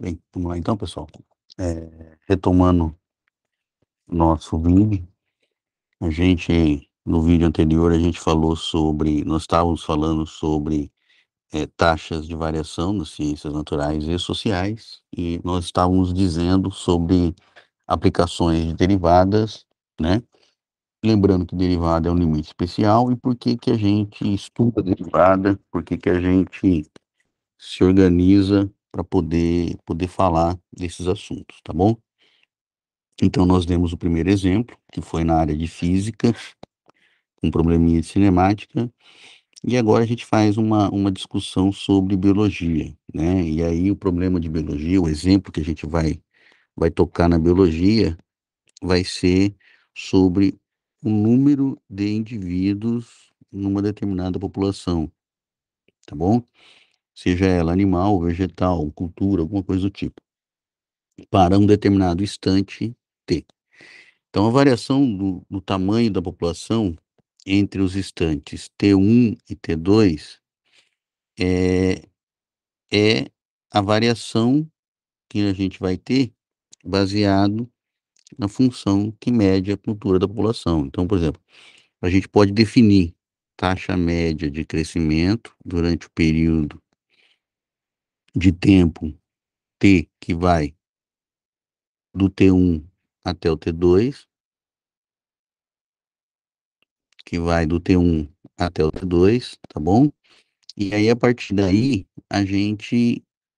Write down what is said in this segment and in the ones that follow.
Bem, vamos lá então, pessoal. Retomando nosso vídeo, no vídeo anterior, a gente falou sobre, nós estávamos falando sobre taxas de variação nas ciências naturais e sociais, e nós estávamos dizendo sobre aplicações de derivadas, né? Lembrando que derivada é um limite especial e por que que a gente estuda derivada, por que que a gente se organiza para poder falar desses assuntos, tá bom? Então, nós demos o primeiro exemplo, que foi na área de física, um probleminha de cinemática, e agora a gente faz uma discussão sobre biologia, né? E aí, o problema de biologia, o exemplo que a gente vai tocar na biologia, vai ser sobre o número de indivíduos numa determinada população, tá bom? Seja ela animal, vegetal, cultura, alguma coisa do tipo, para um determinado instante T. Então, a variação do tamanho da população entre os instantes T1 e T2 é, é a variação que a gente vai ter baseado na função que mede a cultura da população. Então, por exemplo, a gente pode definir taxa média de crescimento durante o período de tempo T, que vai do T1 até o T2, que vai do T1 até o T2, tá bom? E aí, a partir daí,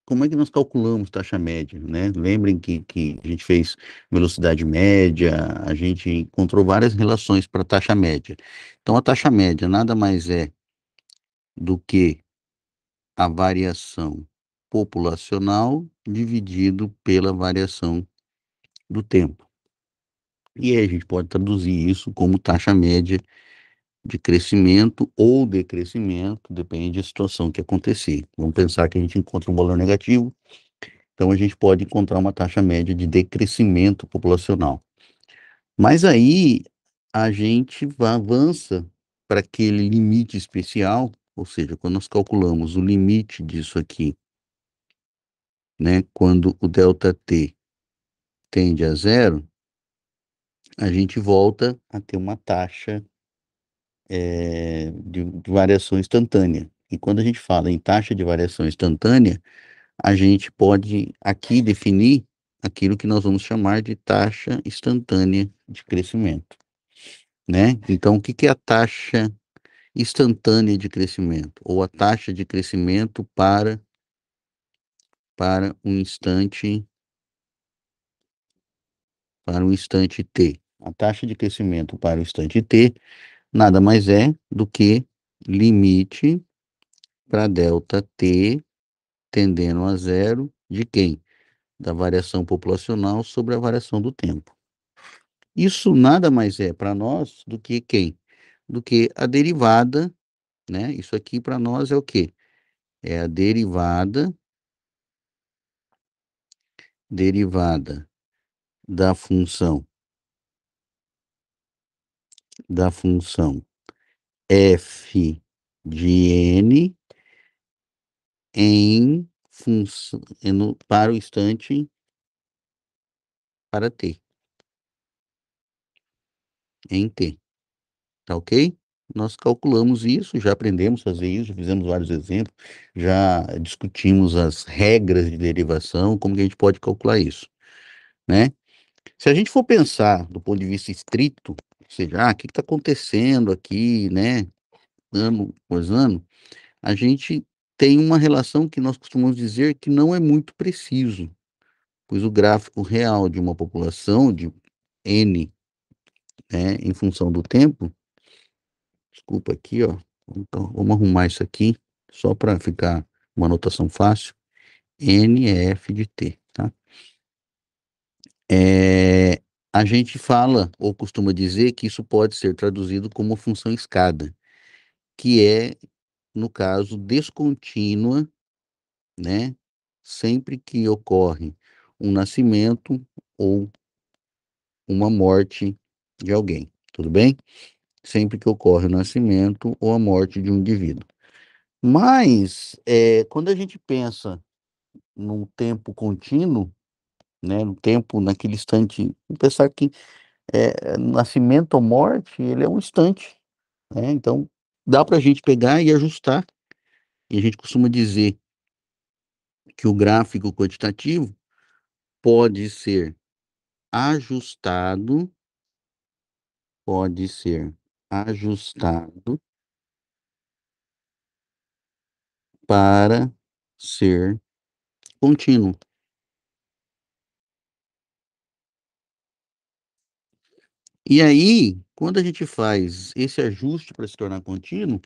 como é que nós calculamos taxa média, né? Lembrem que a gente fez velocidade média, a gente encontrou várias relações para taxa média. Então, a taxa média nada mais é do que a variação populacional dividido pela variação do tempo. E aí a gente pode traduzir isso como taxa média de crescimento ou decrescimento, depende da situação que acontecer. Vamos pensar que a gente encontra um valor negativo, então a gente pode encontrar uma taxa média de decrescimento populacional. Mas aí a gente avança para aquele limite especial, ou seja, quando nós calculamos o limite disso aqui, né, quando o delta t tende a zero, a gente volta a ter uma taxa de variação instantânea. E quando a gente fala em taxa de variação instantânea, a gente pode aqui definir aquilo que nós vamos chamar de taxa instantânea de crescimento, né? Então, o que que é a taxa instantânea de crescimento? Ou a taxa de crescimento para um instante, para um instante t. A taxa de crescimento para o instante t nada mais é do que limite para delta t tendendo a zero de quem? Da variação populacional sobre a variação do tempo. Isso nada mais é para nós do que quem? Do que a derivada, né? Isso aqui para nós é o quê? É a derivada da função f de n em função para o instante para t, em t, tá ok? Nós calculamos isso, já aprendemos a fazer isso, já fizemos vários exemplos, já discutimos as regras de derivação, como que a gente pode calcular isso, né? Se a gente for pensar do ponto de vista estrito, ou seja, o que está acontecendo aqui, né, ano após ano, a gente tem uma relação que nós costumamos dizer que não é muito preciso, pois o gráfico real de uma população de N, né, em função do tempo, desculpa aqui, ó, então vamos arrumar isso aqui, só para ficar uma anotação fácil, N é F de T, tá? A gente fala, ou costuma dizer, que isso pode ser traduzido como uma função escada, que é, no caso, descontínua, né? Sempre que ocorre um nascimento ou uma morte de alguém, tudo bem? Sempre que ocorre o nascimento ou a morte de um indivíduo. Mas, quando a gente pensa num tempo contínuo, né, no tempo, naquele instante, vamos pensar que nascimento ou morte, ele é um instante, né? Então, dá para a gente pegar e ajustar. E a gente costuma dizer que o gráfico quantitativo pode ser ajustado, pode ser ajustado para ser contínuo. E aí, quando a gente faz esse ajuste para se tornar contínuo,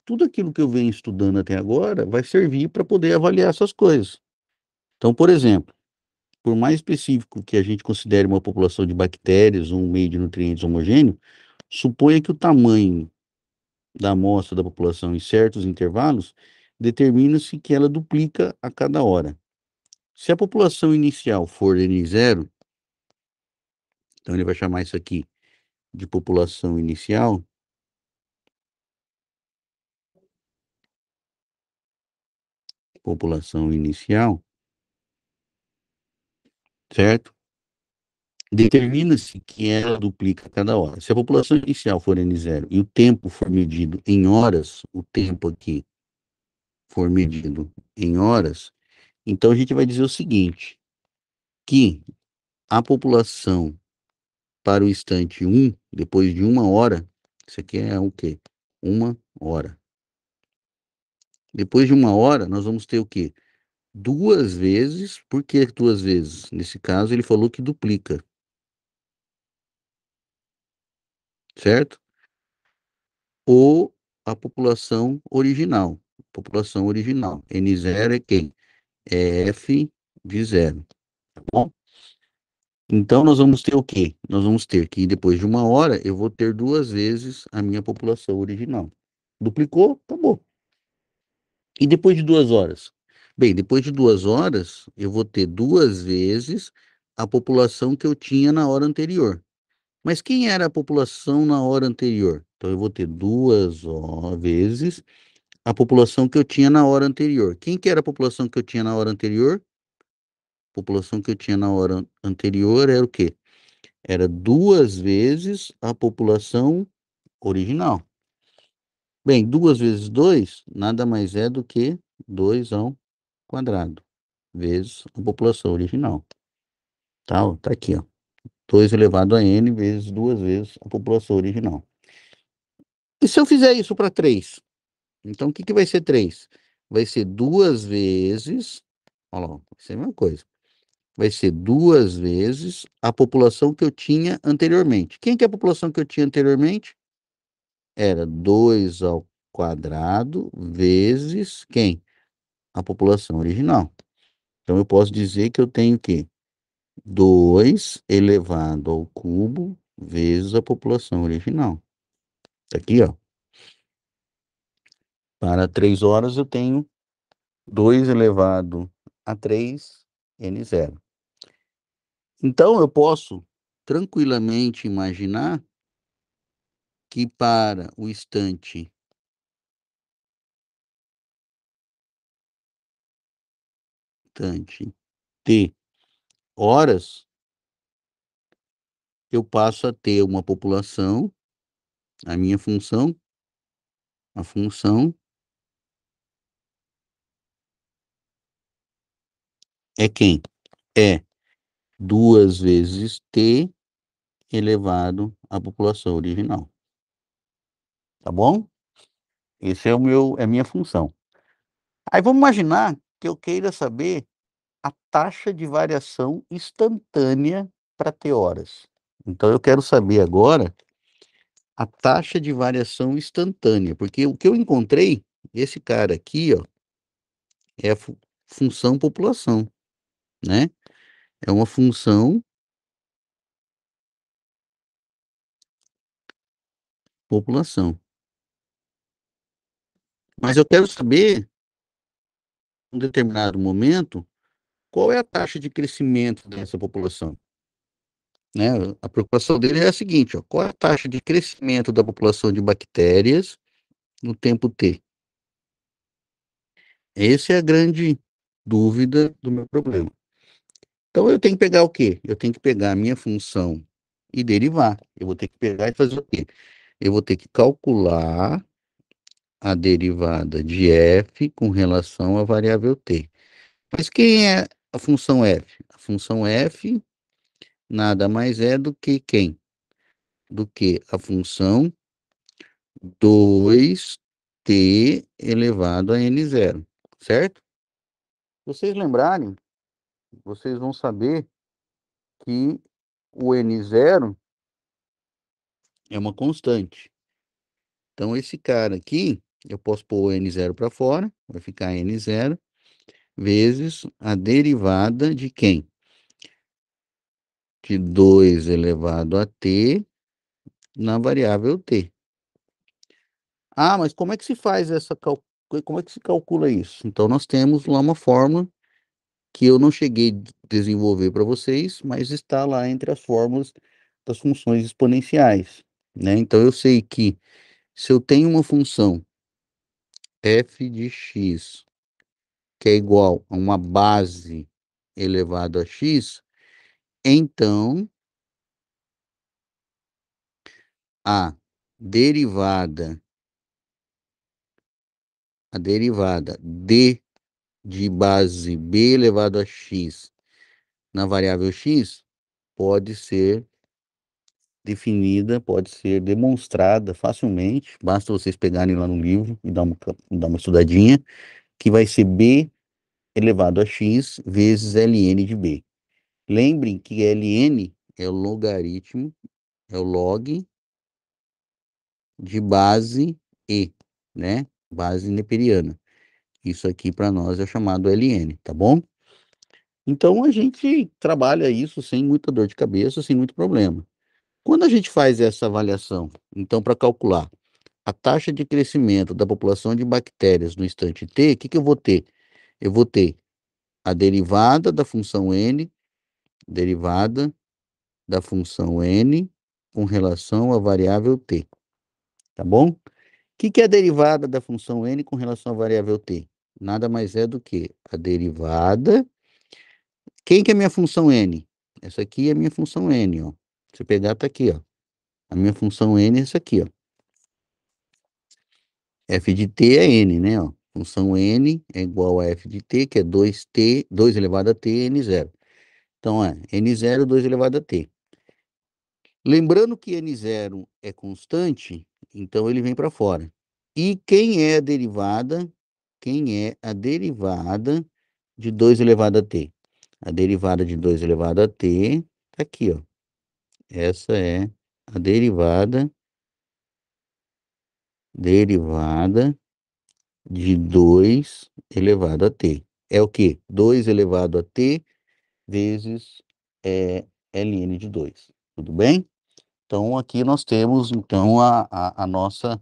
tudo aquilo que eu venho estudando até agora vai servir para poder avaliar essas coisas. Então, por exemplo, por mais específico que a gente considere uma população de bactérias ou um meio de nutrientes homogêneo, suponha que o tamanho da amostra da população em certos intervalos determina-se que ela duplica a cada hora. Se a população inicial for N0, então ele vai chamar isso aqui de população inicial, população inicial, certo? Determina-se que ela duplica a cada hora. Se a população inicial for N0 e o tempo for medido em horas, o tempo aqui for medido em horas, então a gente vai dizer o seguinte, que a população para o instante 1, depois de uma hora, isso aqui é o quê? Uma hora. Depois de uma hora, nós vamos ter o quê? Duas vezes, por que duas vezes? Nesse caso, ele falou que duplica, certo? Ou a população original. População original. N0 é quem? É F de zero, tá bom? Então, nós vamos ter o quê? Nós vamos ter que, depois de uma hora, eu vou ter duas vezes a minha população original. Duplicou? Acabou. E depois de 2 horas? Bem, depois de 2 horas, eu vou ter duas vezes a população que eu tinha na hora anterior. Mas quem era a população na hora anterior? Então, eu vou ter vezes a população que eu tinha na hora anterior. Quem que era a população que eu tinha na hora anterior? A população que eu tinha na hora anterior era o quê? Era duas vezes a população original. Bem, 2 vezes 2 nada mais é do que 2 ao quadrado, vezes a população original. Tá, ó, tá aqui, ó. 2 elevado a n vezes duas vezes a população original. E se eu fizer isso para 3? Então, o que que vai ser 3? Vai ser duas vezes, olha lá, vai ser a mesma coisa. Vai ser duas vezes a população que eu tinha anteriormente. Quem que é a população que eu tinha anteriormente? Era 2 ao quadrado vezes quem? A população original. Então, eu posso dizer que eu tenho o quê? 2 elevado ao cubo vezes a população original. Tá aqui, ó. Para 3 horas, eu tenho 2 elevado a 3 N0. Então, eu posso tranquilamente imaginar que para o instante T horas, eu passo a ter uma população, a minha função, a função é quem? É 2 vezes T elevado à população original. Tá bom? Esse é é a minha função. Aí vamos imaginar que eu queira saber a taxa de variação instantânea para T horas. Então eu quero saber agora a taxa de variação instantânea, porque o que eu encontrei, esse cara aqui, ó, é a função população, né? É uma função população. Mas eu quero saber, em um determinado momento, qual é a taxa de crescimento dessa população, né? A preocupação dele é a seguinte, ó, qual é a taxa de crescimento da população de bactérias no tempo T? Esse é a grande dúvida do meu problema. Então, eu tenho que pegar o quê? Eu tenho que pegar a minha função e derivar. Eu vou ter que pegar e fazer o quê? Eu vou ter que calcular a derivada de f com relação à variável t. Mas quem é a função f? A função f nada mais é do que quem? Do que a função 2t elevado a n0, certo? Se vocês lembrarem, vocês vão saber que o n0 é uma constante. Então, esse cara aqui, eu posso pôr o n0 para fora, vai ficar n0 vezes a derivada de quem? De 2 elevado a t na variável t. Ah, mas como é que se faz como é que se calcula isso? Então, nós temos lá uma fórmula que eu não cheguei a desenvolver para vocês, mas está lá entre as fórmulas das funções exponenciais, né? Então, eu sei que se eu tenho uma função f de x que é igual a uma base elevado a x, então a derivada, d de base b elevado a x na variável x pode ser definida, pode ser demonstrada facilmente, basta vocês pegarem lá no livro e dar uma estudadinha, que vai ser b elevado a x vezes ln de b. Lembrem que ln é o logaritmo, é o log de base e, né? Base neperiana. Isso aqui para nós é chamado ln, tá bom? Então a gente trabalha isso sem muita dor de cabeça, sem muito problema. Quando a gente faz essa avaliação, então para calcular a taxa de crescimento da população de bactérias no instante t, o que que eu vou ter? Eu vou ter a derivada da função n, derivada da função n com relação à variável t, tá bom? O que é a derivada da função n com relação à variável t? Nada mais é do que a derivada. Quem que é minha função n? Essa aqui é a minha função n, ó. Se eu pegar, tá aqui, ó. A minha função n é essa aqui, ó. F de t é n, né, ó. Função n é igual a f de t, que é 2t, 2 elevado a t, n0. Então, é n0, 2 elevado a t. Lembrando que n0 é constante, então ele vem para fora. E quem é a derivada? Quem é a derivada de 2 elevado a t? A derivada de 2 elevado a t tá aqui, ó. Essa é a derivada de 2 elevado a t. É o quê? 2 elevado a t vezes ln de 2. Tudo bem? Então, aqui nós temos, então, a nossa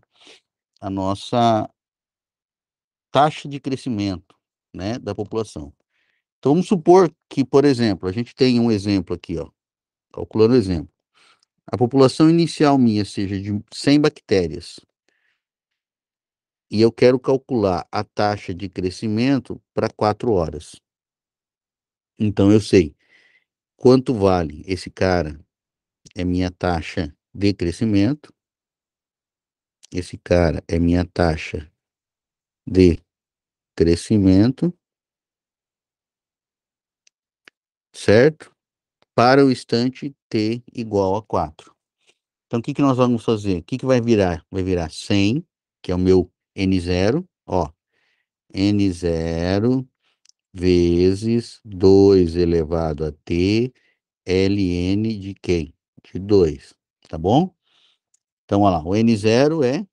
taxa de crescimento, né, da população. Então, vamos supor que, por exemplo, a gente tem um exemplo aqui, ó, calculando o exemplo. A população inicial minha seja de 100 bactérias e eu quero calcular a taxa de crescimento para 4 horas. Então, eu sei quanto vale esse cara, é minha taxa de crescimento, esse cara é minha taxa de crescimento, certo? Para o instante t igual a 4. Então, o que que nós vamos fazer? O que que vai virar? Vai virar 100, que é o meu n0, ó, n0 vezes 2 elevado a t, ln de quem? De 2, tá bom? Então, olha lá, o n0 é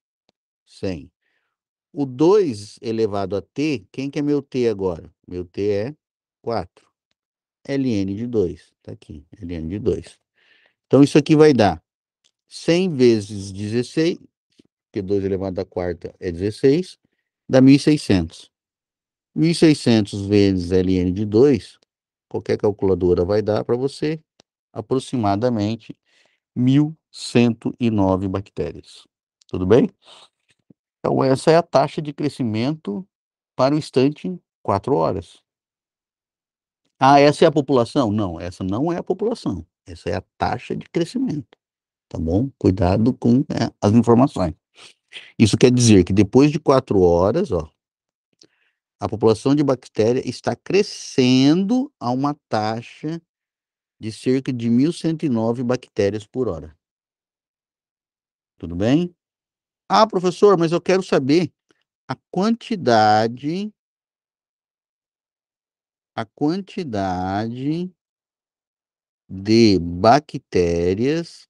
100. O 2 elevado a t, quem que é meu t agora? Meu t é 4. ln de 2, tá aqui, ln de 2. Então, isso aqui vai dar 100 vezes 16, porque 2 elevado à quarta é 16, dá 1.600. 1.600 vezes ln de 2, qualquer calculadora vai dar para você aproximadamente 1.109 bactérias. Tudo bem? Então, essa é a taxa de crescimento para o instante em 4 horas. Ah, essa é a população? Não, essa não é a população, essa é a taxa de crescimento, tá bom? Cuidado com, as informações. Isso quer dizer que depois de 4 horas, ó, a população de bactéria está crescendo a uma taxa de cerca de 1.109 bactérias por hora. Tudo bem? Ah, professor, mas eu quero saber a quantidade a quantidade de bactérias,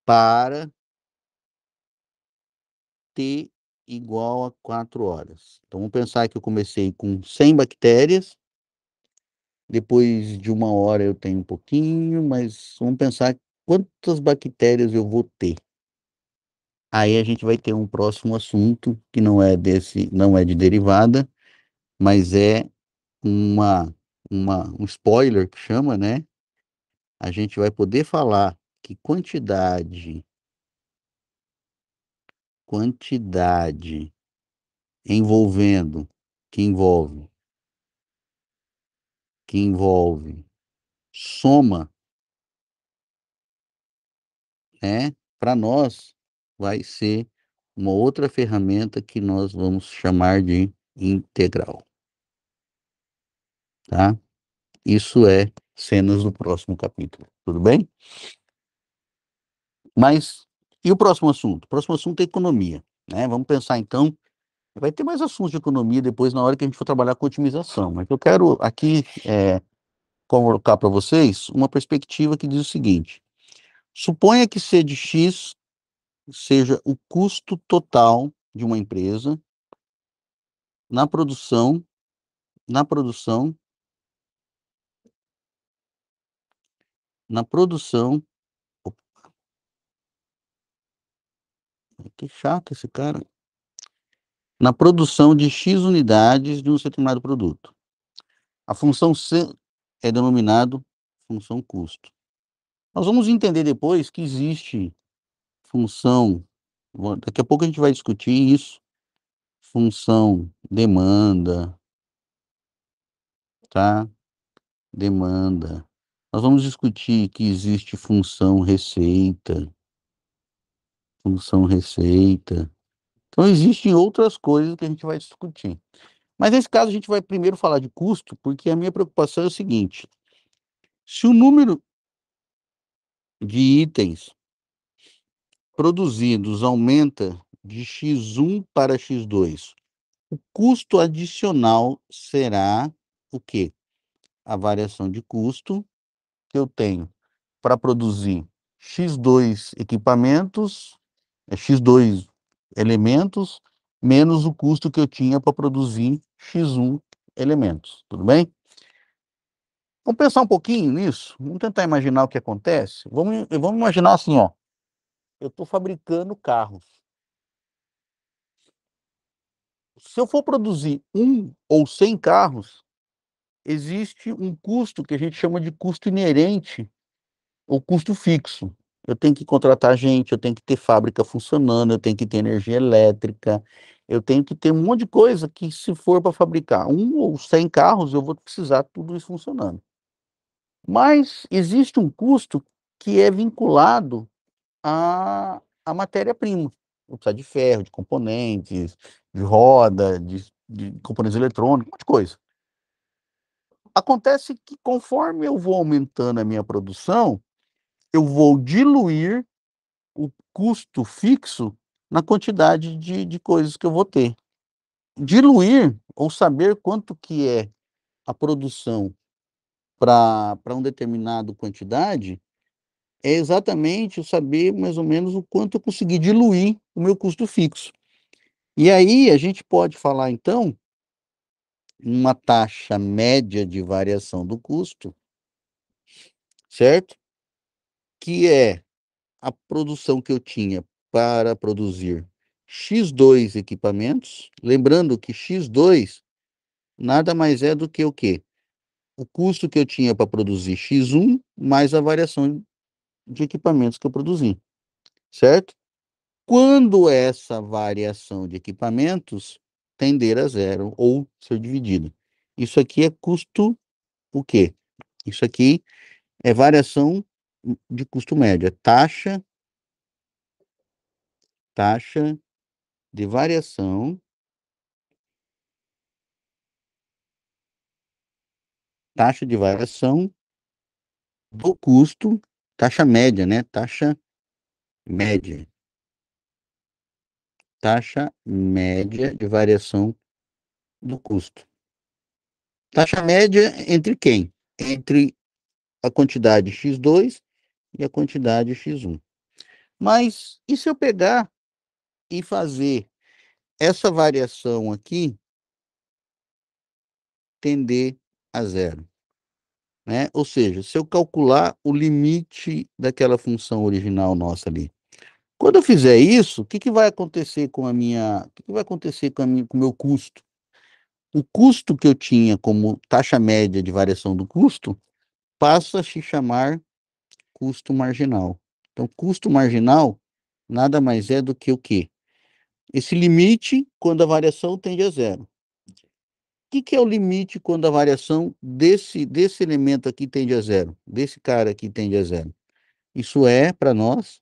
para T igual a 4 horas. Então vamos pensar que eu comecei com 100 bactérias, depois de 1 hora eu tenho um pouquinho, mas vamos pensar quantas bactérias eu vou ter. Aí a gente vai ter um próximo assunto que não é de derivada, mas é uma um spoiler que chama, né, a gente vai poder falar que quantidade envolvendo que envolve que envolve soma, né, para nós vai ser uma outra ferramenta que nós vamos chamar de integral, tá? Isso é cenas do próximo capítulo, tudo bem? Mas e o próximo assunto? O próximo assunto é economia, né? Vamos pensar então, vai ter mais assuntos de economia depois na hora que a gente for trabalhar com otimização, mas eu quero aqui colocar para vocês uma perspectiva que diz o seguinte: suponha que C de X seja o custo total de uma empresa na produção, na produção, na produção. Opa, que chato esse cara. Na produção de X unidades de um determinado produto. A função C é denominado função custo. Nós vamos entender depois que existe função, daqui a pouco a gente vai discutir isso, função demanda, tá? Demanda. Nós vamos discutir que existe função receita. Então existem outras coisas que a gente vai discutir. Mas nesse caso a gente vai primeiro falar de custo, porque a minha preocupação é o seguinte: se o número de itens produzidos aumenta de X1 para X2, o custo adicional será o quê? A variação de custo que eu tenho para produzir X2 equipamentos, X2 elementos, menos o custo que eu tinha para produzir X1 elementos, tudo bem? Vamos pensar um pouquinho nisso, vamos tentar imaginar o que acontece. Vamos imaginar assim, ó, eu estou fabricando carros. Se eu for produzir 1 ou 100 carros, existe um custo que a gente chama de custo inerente, ou custo fixo. Eu tenho que contratar gente, eu tenho que ter fábrica funcionando, eu tenho que ter energia elétrica, eu tenho que ter um monte de coisa que, se for para fabricar 1 ou 100 carros, eu vou precisar tudo isso funcionando. Mas existe um custo que é vinculado à matéria-prima. Eu preciso de ferro, de componentes, de roda, de componentes eletrônicos, um monte de coisa. Acontece que, conforme eu vou aumentando a minha produção, eu vou diluir o custo fixo na quantidade de coisas que eu vou ter. Diluir, ou saber quanto que é a produção para um determinado quantidade, é exatamente eu saber mais ou menos o quanto eu consegui diluir o meu custo fixo. E aí a gente pode falar então uma taxa média de variação do custo, certo? Que é a produção que eu tinha para produzir X2 equipamentos, lembrando que X2 nada mais é do que o quê? O custo que eu tinha para produzir X1 mais a variação de equipamentos que eu produzi, certo? quando essa variação de equipamentos tender a zero ou ser dividida. Isso aqui é custo o quê? Isso aqui é variação de custo médio, é taxa de variação, taxa de variação do custo, taxa média, né? Média, taxa média de variação do custo. Taxa média entre quem? Entre a quantidade x2 e a quantidade x1. Mas e se eu pegar e fazer essa variação aqui tender a zero, né? Ou seja, se eu calcular o limite daquela função original nossa ali. Quando eu fizer isso, o que que vai acontecer com a minha, o que que vai acontecer com o meu custo? O custo que eu tinha como taxa média de variação do custo passa a se chamar custo marginal. Então, custo marginal nada mais é do que o quê? Esse limite quando a variação tende a zero. O que é o limite quando a variação desse elemento aqui tende a zero? Desse cara aqui tende a zero? Isso é, para nós,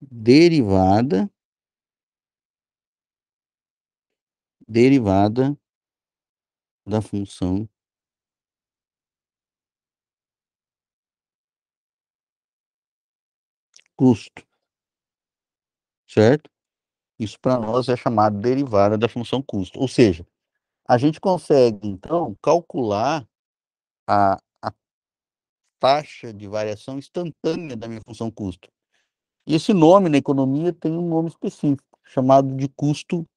derivada, derivada da função custo, certo? Isso para nós é chamado derivada da função custo. Ou seja, a gente consegue, então, calcular a taxa de variação instantânea da minha função custo. E esse nome na economia tem um nome específico, chamado de custo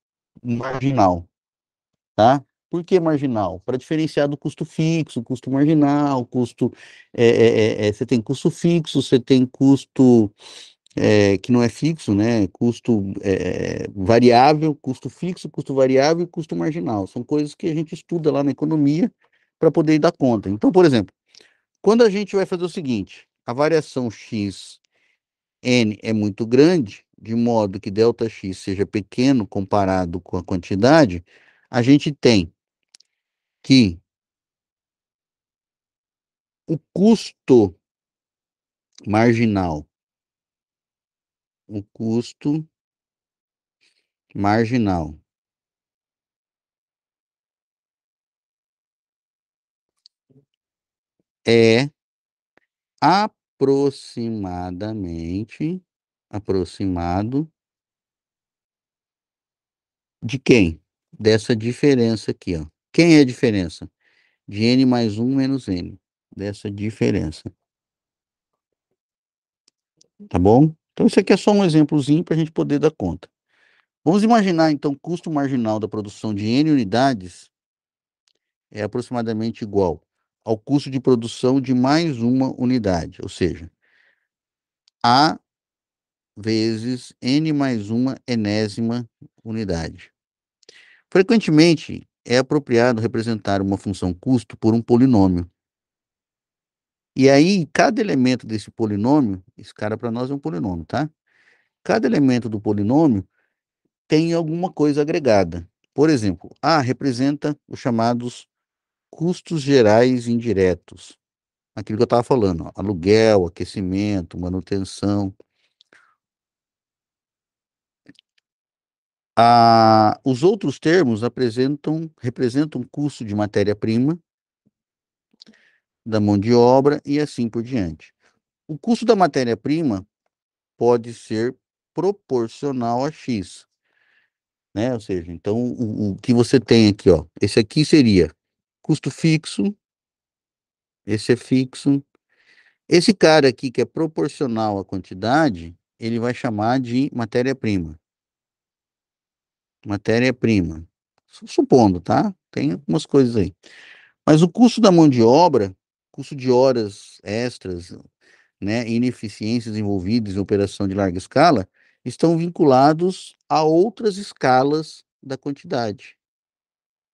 marginal, tá? Por que marginal? Para diferenciar do custo fixo, custo marginal, custo. Você tem custo fixo, você tem custo que não é fixo, né? Custo variável, custo fixo, custo variável e custo marginal. São coisas que a gente estuda lá na economia para poder dar conta. Então, por exemplo, quando a gente vai fazer o seguinte, a variação x n é muito grande, de modo que ΔX seja pequeno comparado com a quantidade, a gente tem que o custo marginal, o custo marginal é aproximado de quem? Dessa diferença aqui, ó. Quem é a diferença? De n mais 1 menos n. Dessa diferença. Tá bom? Então, isso aqui é só um exemplozinho para a gente poder dar conta. Vamos imaginar, então, o custo marginal da produção de n unidades é aproximadamente igual ao custo de produção de mais uma unidade, ou seja, A vezes n mais uma enésima unidade. Frequentemente, é apropriado representar uma função custo por um polinômio. E aí, cada elemento desse polinômio, esse cara para nós é um polinômio, tá? Cada elemento do polinômio tem alguma coisa agregada. Por exemplo, A representa os chamados custos gerais indiretos. Aquilo que eu estava falando, ó, aluguel, aquecimento, manutenção. Os outros termos representam custo de matéria-prima, da mão de obra e assim por diante. O custo da matéria-prima pode ser proporcional a X, né? Ou seja, então o que você tem aqui, ó, esse aqui seria custo fixo, esse é fixo. Esse cara aqui que é proporcional à quantidade, ele vai chamar de matéria-prima. Matéria-prima. Supondo, tá? Tem algumas coisas aí. Mas o custo da mão de obra, custo de horas extras, né, ineficiências envolvidas em operação de larga escala, estão vinculados a outras escalas da quantidade.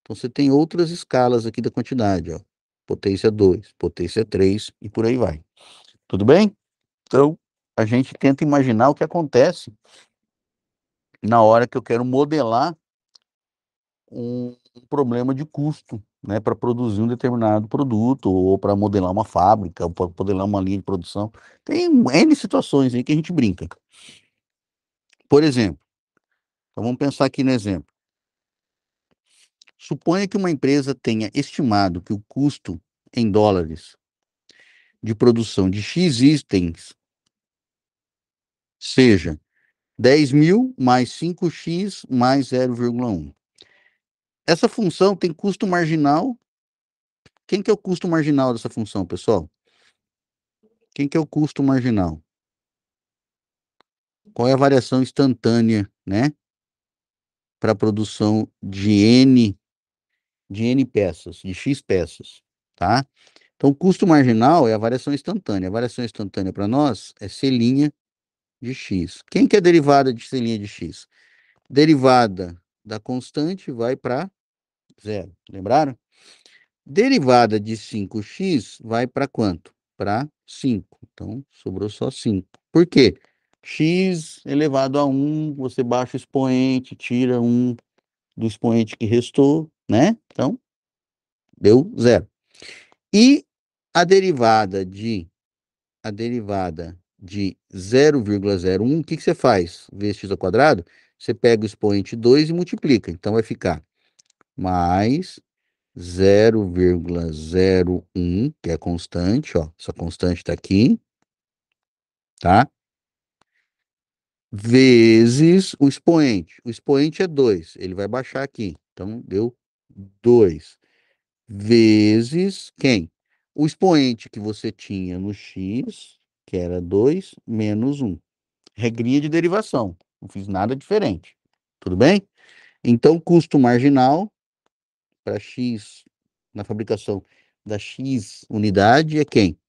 Então, você tem outras escalas aqui da quantidade, ó. Potência 2, potência 3 e por aí vai. Tudo bem? Então, a gente tenta imaginar o que acontece na hora que eu quero modelar um problema de custo, né, para produzir um determinado produto, ou para modelar uma fábrica, ou para modelar uma linha de produção. Tem N situações aí que a gente brinca. Por exemplo, então vamos pensar aqui no exemplo. Suponha que uma empresa tenha estimado que o custo em dólares de produção de X itens seja 10.000 mais 5x mais 0,1. Essa função tem custo marginal. Quem que é o custo marginal dessa função, pessoal? Quem que é o custo marginal? Qual é a variação instantânea, né, para a produção de N peças, de X peças, tá? Então, o custo marginal é a variação instantânea. A variação instantânea para nós é C' de X. Quem que é derivada de C' de X? Derivada da constante vai para zero. Lembraram? Derivada de 5x vai para quanto? Para 5. Então, sobrou só 5. Por quê? X elevado a 1, você baixa o expoente, tira 1 do expoente que restou, né? Então, deu zero. E a derivada de a derivada de 0,01, o que que você faz? Vezes x ao quadrado, você pega o expoente 2 e multiplica. Então, vai ficar mais 0,01, que é constante, ó. Essa constante está aqui, tá? Vezes o expoente. O expoente é 2, ele vai baixar aqui. Então, deu 2. Vezes quem? O expoente que você tinha no x, que era 2, menos 1. Regrinha de derivação. Não fiz nada diferente. Tudo bem? Então, custo marginal para x na fabricação da x unidade é quem?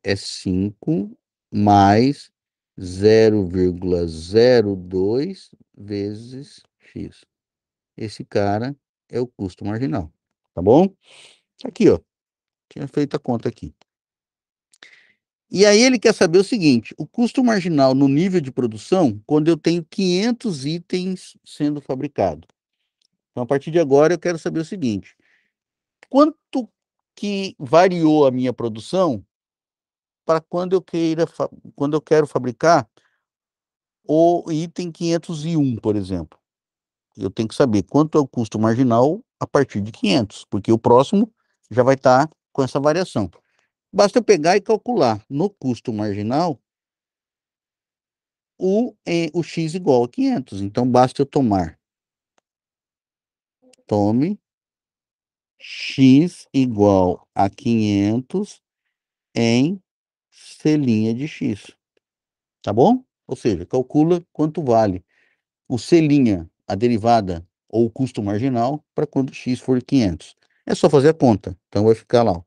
É 5 mais 0,02 vezes x. Esse cara é o custo marginal, tá bom? Aqui, ó, tinha feito a conta aqui. E aí ele quer saber o seguinte, o custo marginal no nível de produção, quando eu tenho 500 itens sendo fabricados. Então, a partir de agora, eu quero saber o seguinte, quanto que variou a minha produção para quando eu quero fabricar o item 501, por exemplo. Eu tenho que saber quanto é o custo marginal a partir de 500, porque o próximo já vai estar com essa variação. Basta eu pegar e calcular no custo marginal o x igual a 500. Então, basta eu tome x igual a 500 em C' de x, tá bom? Ou seja, calcula quanto vale o C', a derivada ou o custo marginal, para quando x for 500. É só fazer a conta. Então, vai ficar lá, ó,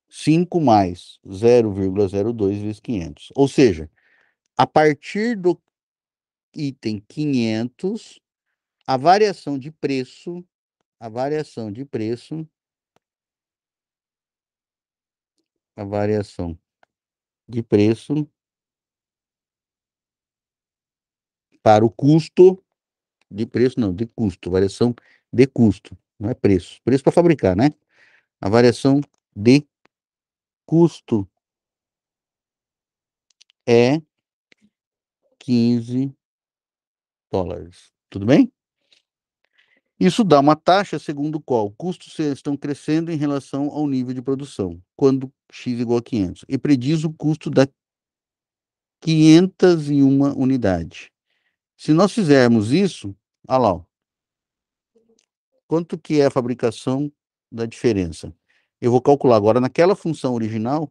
5 mais 0,02 vezes 500. Ou seja, a partir do item 500, a variação de preço, a variação de preço, a variação de preço para o custo de preço, não, de custo, variação de custo, não é preço. Preço para fabricar, né? A variação de custo é 15 dólares. Tudo bem? Isso dá uma taxa segundo qual custos estão crescendo em relação ao nível de produção, quando x igual a 500, e prediz o custo da 501 unidade. Se nós fizermos isso, olha lá, ó, quanto que é a fabricação da diferença? Eu vou calcular agora naquela função original,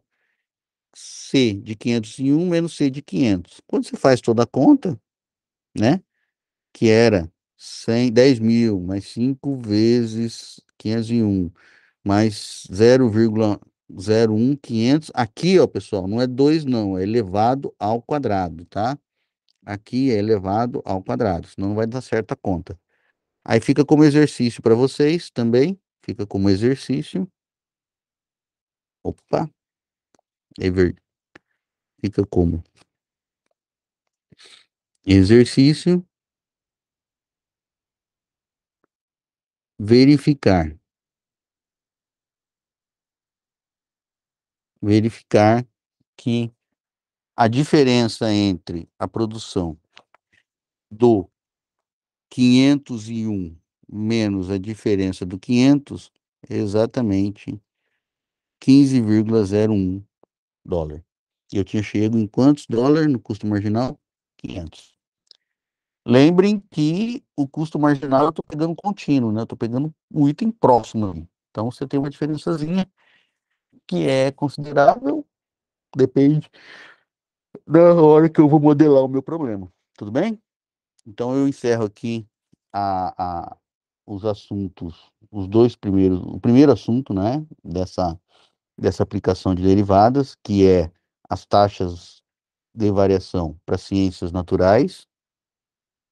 C de 501 menos C de 500. Quando você faz toda a conta, né, que era 10.000 mais 5 vezes 501 mais 0,01500. Aqui, ó, pessoal, não é 2 não, é elevado ao quadrado, tá? Aqui é elevado ao quadrado, senão não vai dar certa conta. Aí fica como exercício para vocês também, fica como exercício. Opa, fica como exercício. verificar, verificar que a diferença entre a produção do 501 menos a diferença do 500 é exatamente 15,01 dólar. E eu tinha chego em quantos dólares no custo marginal? 500. Lembrem que o custo marginal eu estou pegando contínuo, né? Eu estou pegando o item próximo ali. Então você tem uma diferençazinha que é considerável, depende da hora que eu vou modelar o meu problema. Tudo bem? Então eu encerro aqui a, a- os assuntos, os dois primeiros, o primeiro assunto, né, dessa aplicação de derivadas, que é as taxas de variação para ciências naturais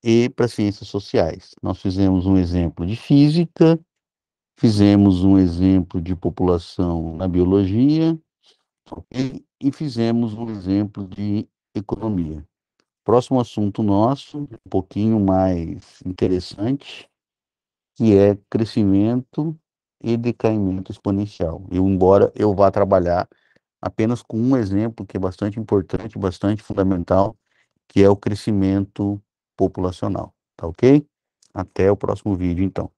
e para ciências sociais. Nós fizemos um exemplo de física, fizemos um exemplo de população na biologia e fizemos um exemplo de economia. Próximo assunto nosso, um pouquinho mais interessante, que é crescimento e decaimento exponencial. Embora eu vá trabalhar apenas com um exemplo que é bastante importante, bastante fundamental, que é o crescimento populacional. Tá ok? Até o próximo vídeo, então.